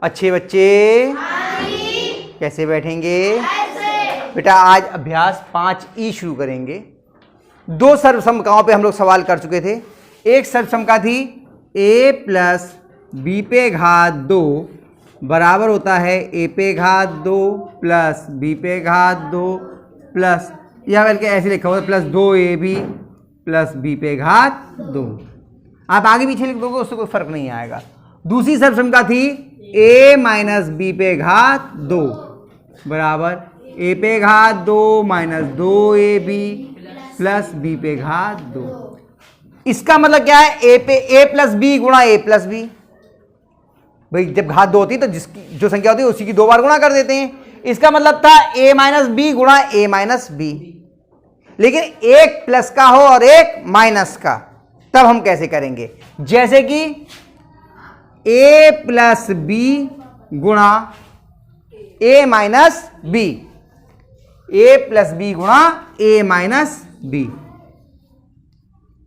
अच्छे बच्चे कैसे बैठेंगे? बेटा आज अभ्यास 5E शुरू करेंगे। 2 सर्वसमकाओं पे हम लोग सवाल कर चुके थे। एक सर्वसमका थी a प्लस b पे घात 2 बराबर होता है a पे घात 2 प्लस b पे घात 2 प्लस, या बल्कि ऐसे लिखा हुआ है प्लस 2ab प्लस b पे घात 2। आप आगे पीछे लिख दोगे उससे कोई फर्क नहीं आएगा। दूसरी सर्वसमका थी a माइनस b पे घात 2 बराबर a पे घात 2 माइनस 2ab प्लस b पे घात 2। इसका मतलब क्या है? a प्लस b गुणा a प्लस b। भाई जब घात 2 होती है तो जिसकी जो संख्या होती है उसी की 2 बार गुणा कर देते हैं। इसका मतलब था a माइनस b गुणा a माइनस b। लेकिन एक प्लस का हो और एक माइनस का, तब हम कैसे करेंगे? जैसे कि a प्लस b गुणा a minus b, a plus b गुणा a माइनस b,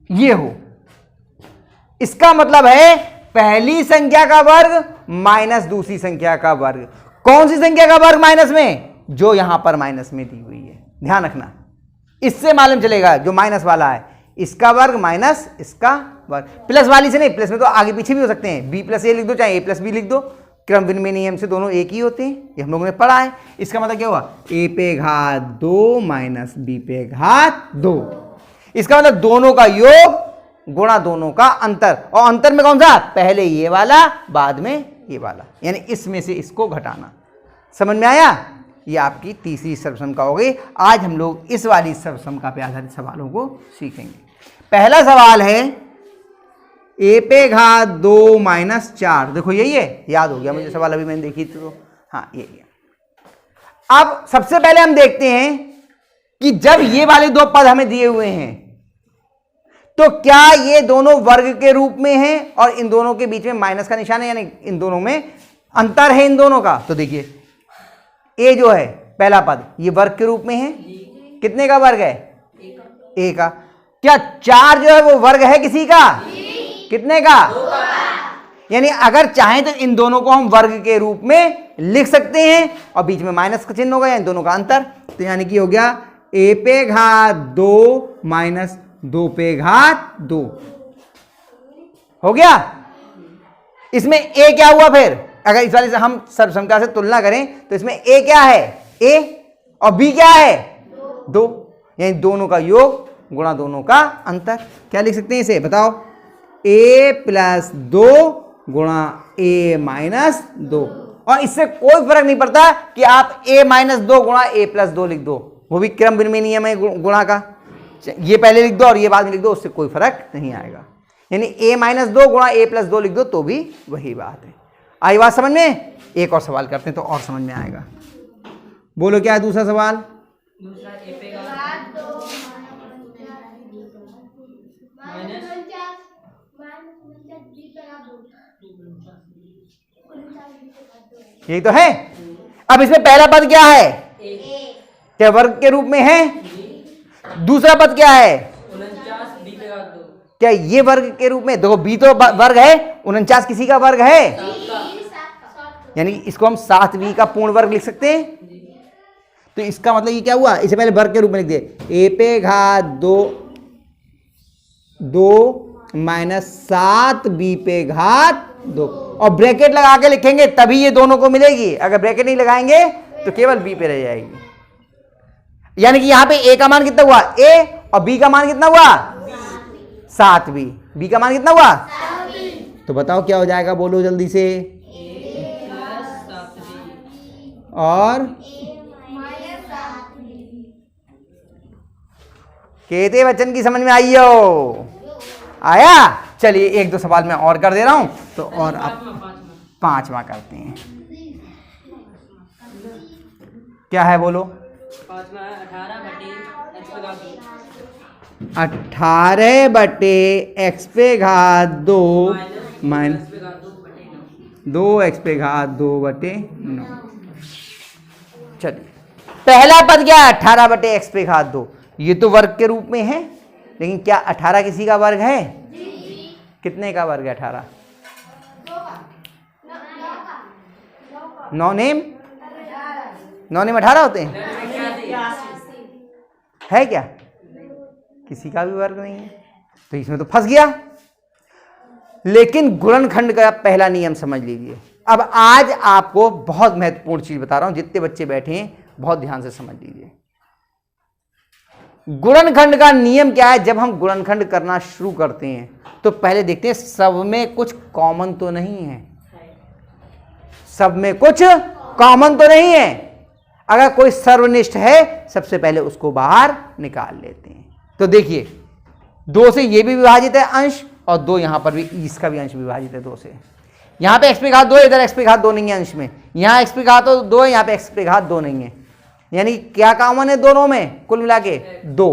ये हो। इसका मतलब है पहली संख्या का वर्ग माइनस दूसरी संख्या का वर्ग। कौन सी संख्या का वर्ग माइनस में? जो यहां पर माइनस में दी हुई है, ध्यान रखना। इससे मालूम चलेगा जो माइनस वाला है इसका वर्ग माइनस इसका वर्ग। प्लस वाली से नहीं, प्लस में तो आगे पीछे भी हो सकते हैं। b प्लस a लिख दो चाहे a प्लस b लिख दो, क्रम विनिमय नियम से दोनों एक ही होते हैं, ये हम लोगों ने पढ़ा है। इसका मतलब क्या हुआ? a पे घात 2 माइनस b पे घात 2। इसका मतलब दोनों का योग गुणा दोनों का अंतर, और अंतर में कौन सा? पहले ये वाला बाद में ये वाला, यानी इसमें से इसको घटाना। समझ में आया? ये आपकी तीसरी सर्वसमका हो गई। आज हम लोग इस वाली सर्वसमका पे आधारित सवालों को सीखेंगे। पहला सवाल है a पे घात 2 माइनस 4। देखो यही है, याद हो गया मुझे सवाल, अभी मैंने देखी थी तो हाँ यही है। अब सबसे पहले हम देखते हैं कि जब ये वाले 2 पद हमें दिए हुए हैं तो क्या ये दोनों वर्ग के रूप में हैं और इन दोनों के बीच में माइनस का निशान है, यानी इन दोनों में अंतर है इन दोनों का। तो देखिए a जो है पहला पद ये वर्ग के रूप में है। कितने का वर्ग है? a का। क्या 4 जो है वो वर्ग है किसी का? कितने का? यानी अगर चाहें तो इन दोनों को हम वर्ग के रूप में लिख सकते हैं और बीच में माइनस का चिन्ह होगा, या इन दोनों का अंतर। तो यानी कि हो गया a पे घात 2 माइनस 2 पे घात 2 हो गया। इसमें a क्या हुआ? फिर अगर इस वाले से हम सर्वसमका से तुलना करें तो इसमें a क्या है? a, और b क्या है? 2, यानी दोनों का योग गुणा दोनों का अंतर। क्या लिख सकते हैं इसे? बताओ। a प्लस 2 गुणा a माइनस 2। और इससे कोई फर्क नहीं पड़ता कि आप a माइनस 2 गुणा a प्लस 2 लिख दो, वो भी क्रम विनिमय नियम है गुणा का। ये पहले लिख दो और ये बाद में लिख दो, उससे कोई फर्क नहीं आएगा। यानी a माइनस 2 गुणा a प्लस 2 लिख दो तो भी वही बात है। आई बात समझ में? एक और सवाल करते हैं तो और समझ में आएगा। बोलो क्या है दूसरा सवाल? दूसरा a पे घात 2 यही तो है। अब इसमें पहला पद क्या है? क्या वर्ग के रूप में है? दूसरा पद क्या है? 49 b पे घात 2। क्या ये वर्ग के रूप में? देखो b तो वर्ग है, 49 किसी का वर्ग है, यानी इसको हम 7b का पूर्ण वर्ग लिख सकते हैं। तो इसका मतलब ये क्या हुआ? इसे पहले वर्ग के रूप में लिख दिए। a पे घात 2 माइनस 7b पे घात 2, और ब्रैकेट लगा के लिखेंगे तभी ये दोनों को मिलेगी। अगर ब्रैकेट नहीं लगाएंगे तो केवल b पे रह जाएगी। यानी कि यहां पे a का मान कितना हुआ? a, और b का मान कितना हुआ? 7b। b का मान कितना हुआ? 7b। तो बताओ क्या हो जाएगा? बोलो जल्दी से। और कहते बच्चन की समझ में आई हो? आया? चलिए एक दो सवाल मैं और कर दे रहा हूं तो और आप 5वां करते हैं। क्या है बोलो? 5वां है 18 बटे x पे घात 2 माइनस 2x पे घात 2 बटे 9। चलिए पहला पद क्या है? 18 बटे x पे घात 2। ये तो वर्ग के रूप में है, लेकिन क्या 18 किसी का वर्ग है? कितने का वर्ग है 18? 9 नेम 18 होते हैं। है क्या? किसी का भी वर्ग नहीं है, तो इसमें तो फंस गया। लेकिन गुणनखंड का पहला नियम समझ लीजिए। अब आज आपको बहुत महत्वपूर्ण चीज बता रहा हूं, जितने बच्चे बैठे हैं बहुत ध्यान से समझ लीजिए। गुणनखंड का नियम क्या है? जब हम गुणनखंड करना शुरू करते हैं तो पहले देखते हैं सब में कुछ कॉमन तो नहीं है, सब में कुछ कॉमन तो नहीं है। अगर कोई सर्वनिष्ठ है सबसे पहले उसको बाहर निकाल लेते हैं। तो देखिए 2 से ये भी विभाजित है अंश, और 2 यहां पर भी, इसका भी अंश विभाजित है 2 से। यहां पे x पे घात 2 है, इधर x पे घात 2 नहीं है अंश में। यहां x पे घात 2 है, यहां पे x पे घात 2 नहीं है। यानी क्या कॉमन है दोनों में? कुल मिला के 2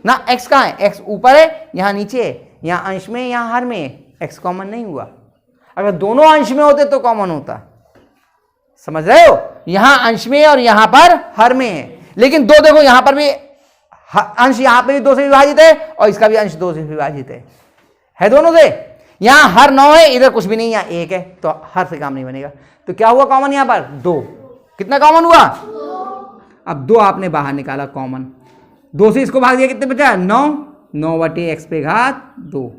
ना। x कहां है? x ऊपर है, यहां नीचे है, यहां अंश में, यहां हर में है। x कॉमन नहीं हुआ। अगर दोनों अंश में होते तो कॉमन होता। समझ रहे हो? यहां अंश में और यहां पर हर में है। लेकिन 2 देखो, यहां पर भी अंश, यहां पे भी 2 से विभाजित है और इसका भी अंश 2 से विभाजित है दोनों से। यहां हर 9 है, इधर कुछ भी नहीं, यहां 1 है, तो हर से काम नहीं बनेगा। तो क्या हुआ कॉमन? यहां पर 2। कितना कॉमन हुआ? अब 2 आपने बाहर निकाला कॉमन। 2 से इसको भाग दिया, कितने बचा? 9 बटे x पे घात 2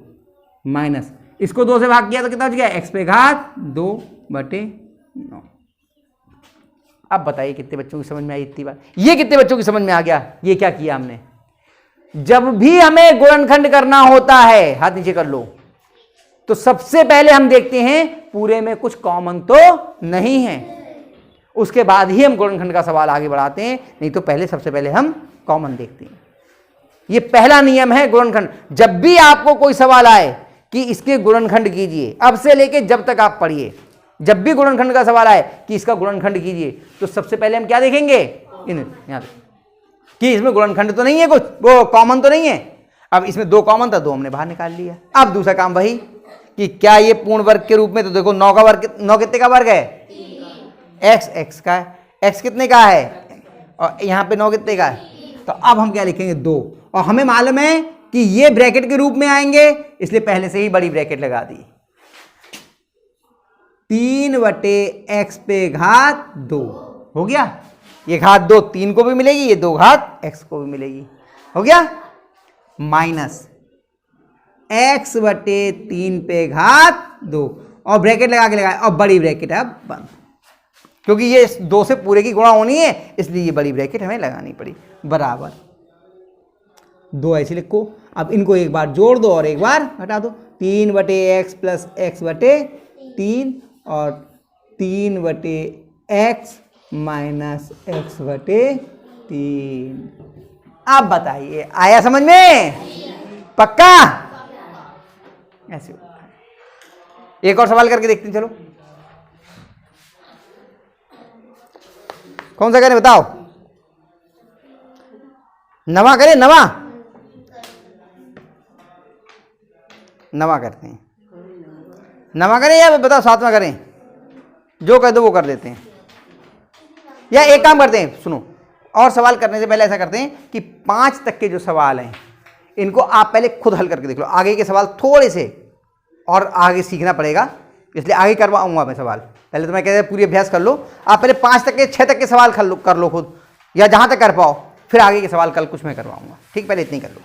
माइनस इसको 2 से भाग किया तो कितना बच गया? x पे घात 2 बटे 9। अब बताइए कितने बच्चों की समझ में आई इतनी बार? ये कितने बच्चों की समझ में आ गया? ये क्या किया हमने? जब भी हमें गुणनखंड करना होता है, हाथ नीचे कर लो, तो सबसे पहले हम देखते हैं पूरे में कुछ कॉमन तो नहीं है, उसके बाद ही हम गुणनखंड का सवाल आगे बढ़ाते हैं। नहीं तो पहले, सबसे पहले हम कॉमन देखते हैं। ये पहला नियम है गुणनखंड। जब भी आपको कोई सवाल आए कि इसके गुणनखंड कीजिए, अब से लेके जब तक आप पढ़िए, जब भी गुणनखंड का सवाल आए कि इसका गुणनखंड कीजिए, तो सबसे पहले हम क्या देखेंगे? यहां कि इसमें गुणनखंड तो नहीं है, कुछ वो कॉमन तो नहीं है। अब इसमें 2 कॉमन था, 2 हमने बाहर निकाल लिया। अब दूसरा काम वही कि क्या ये पूर्ण वर्ग के रूप में, तो देखो 9 का वर्ग, 9 कितने का वर्ग है? x का है। x कितने का है? और यहाँ पे 9 कितने का है? तो अब हम क्या लिखेंगे? 2। और हमें मालूम है कि ये ब्रैकेट के रूप में आएंगे, इसलिए पहले से ही बड़ी ब्रैकेट लगा दी। 3 बटे x पे घात 2 हो गया। ये घात 2 3 को भी मिलेगी, ये 2 घात x को भी मिलेगी, हो गया। माइनस x बटे 3 पे घात 2, और ब्रैकेट लगा के लगाए, और बड़ी ब्रैकेट है अब बंद, क्योंकि ये 2 से पूरे की गुणा होनी है, इसलिए ये बड़ी ब्रैकेट हमें लगानी पड़ी। बराबर 2 ऐसे लिखो। अब इनको एक बार जोड़ दो और एक बार हटा दो। 3 बटे x प्लस x बटे 3 और 3 बटे x माइनस x बटे 3। अब बताइए आया समझ में? पक्का? ऐसे होता है। एक और सवाल करके देखते हैं, चलो कौन सा करें बताओ? नवा करें? नवा करते हैं। नवा करें या बताओ 7वां करें? जो कह दो वो कर देते हैं। या एक काम करते हैं, सुनो, और सवाल करने से पहले ऐसा करते हैं कि 5 तक के जो सवाल हैं इनको आप पहले खुद हल करके देख लो। आगे के सवाल थोड़े से और आगे सीखना पड़ेगा, इसलिए आगे करवाऊंगा मैं सवाल। पहले तो मैं कहता पूरी अभ्यास कर लो। आप पहले 5 तक के 6 तक के सवाल कर लो खुद, या जहां तक कर पाओ, फिर आगे के सवाल कल कुछ मैं करवाऊंगा। ठीक, पहले इतनी कर लो।